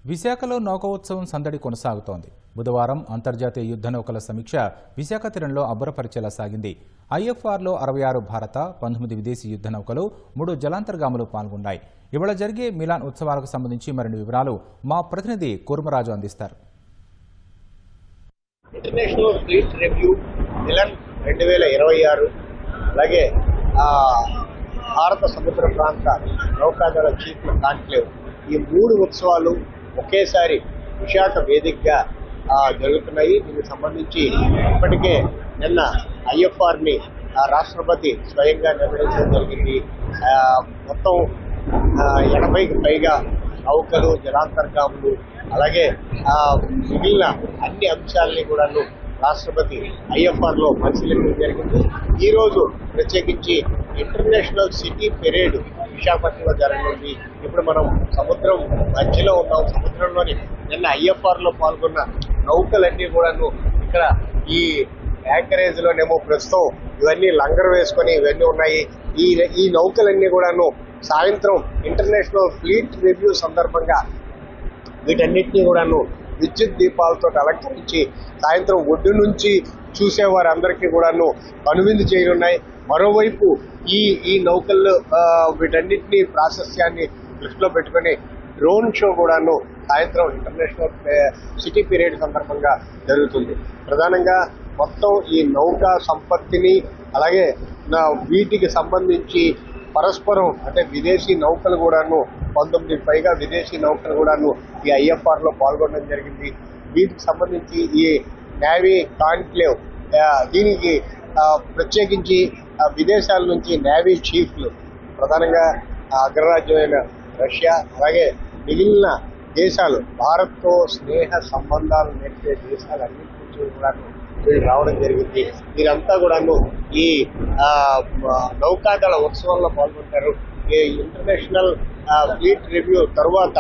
విశాఖలో నౌకోత్సవం సందడి కొనసాగుతోంది. బుధవారం అంతర్జాతీయ యుద్ధ నౌకల సమీక్ష విశాఖ తీరంలో అబ్బురపరిచేలా సాగింది. ఐఎఫ్ఆర్లో 66 భారత, 19 విదేశీ యుద్ధ నౌకలు, 3 జలాంతర్గాములు పాల్గొన్నాయి. ఇవాళ జరిగే మిలాన్ ఉత్సవాలకు సంబంధించి మరిన్ని వివరాలు మా ప్రతినిధి కూర్మరాజు అందిస్తారు. ఇంటర్నేషనల్ ఫ్లీట్ రివ్యూ మిలాన్ 2026, అలాగే భారత సముద్ర ప్రాంత నౌకాదళ చీఫ్ల కాన్క్లేవ్, ఈ 3 ఉత్సవాలు ఒకేసారి విశాఖ వేదికగా జరుగుతున్నాయి. దీనికి సంబంధించి ఇప్పటికే నిన్న ఐఎఫ్ఆర్ని రాష్ట్రపతి స్వయంగా నిర్వహించడం జరిగింది. మొత్తం 80కి పైగా నౌకలు, జలాంతర్గాములు, అలాగే మిగిలిన అన్ని అంశాలని కూడాను రాష్ట్రపతి ఐఎఫ్ఆర్లో పరిశీలించడం జరిగింది. ఈరోజు ప్రత్యేకించి ఇంటర్నేషనల్ సిటీ పెరేడ్ విశాఖపట్నంలో జరగనుంది. ఇప్పుడు మనం సముద్రం మధ్యలో ఉన్నాం. సముద్రంలోని నిన్న ఐఎఫ్ఆర్లో పాల్గొన్న నౌకలన్నీ కూడాను ఇక్కడ ఈ యాంకరేజ్ లోనేమో ప్రస్తుతం ఇవన్నీ లంగర్ వేసుకొని ఇవన్నీ ఉన్నాయి. ఈ నౌకలన్నీ కూడాను సాయంత్రం ఇంటర్నేషనల్ ఫ్లీట్ రివ్యూ సందర్భంగా వీటన్నిటినీ కూడాను విద్యుత్ దీపాలతో అలంకరించి సాయంత్రం ఒడ్డు నుంచి చూసేవారందరికీ కూడాను కనువిందు చేయనున్నాయి. మరోవైపు ఈ నౌకల్లో వీటన్నిటినీ ప్రాశస్యాన్ని దృష్టిలో పెట్టుకుని డ్రోన్ షో కూడాను సాయంత్రం ఇంటర్నేషనల్ సిటీ పీరియడ్ సందర్భంగా జరుగుతుంది. ప్రధానంగా మొత్తం ఈ నౌకా సంపత్తిని, అలాగే వీటికి సంబంధించి పరస్పరం అంటే విదేశీ నౌకలు కూడాను 19 పైగా విదేశీ నౌకలు కూడాను ఈ ఐఎఫ్ఆర్లో పాల్గొనడం జరిగింది. వీటికి సంబంధించి ఈ నేవీ కాన్క్లేవ్, దీనికి ప్రత్యేకించి విదేశాల నుంచి నేవీ చీఫ్లు, ప్రధానంగా అగ్రరాజ్యమైన రష్యా, అలాగే మిగిలిన దేశాలు, భారత్తో స్నేహ సంబంధాలు నేర్పే దేశాలన్నింటి నుంచి కూడాను వీళ్ళు రావడం జరిగింది. వీరంతా కూడాను ఈ నౌకాదళ ఉత్సవంలో పాల్గొంటారు. ఈ ఇంటర్నేషనల్ ఫ్లీట్ రివ్యూ తర్వాత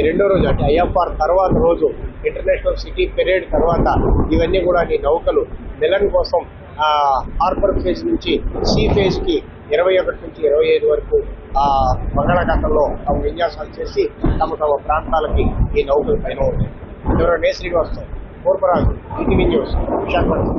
రెండో రోజు అంటే ఐఎఫ్ఆర్ తర్వాత రోజు ఇంటర్నేషనల్ సిటీ పెరేడ్ తర్వాత ఇవన్నీ కూడా ఈ నౌకలు మిలన్ కోసం హార్బర్ ఫేజ్ నుంచి సీ ఫేజ్ కి 21 నుంచి 25 వరకు బంగాళాఖాతంలో తమ విన్యాసాలు చేసి తమ ప్రాంతాలకి ఈ నౌకలు పైన ఉంటాయి. నేశ్రీనివాసరావు, కూర్మరాజు, ఈటీవీ న్యూస్, విశాఖపట్నం.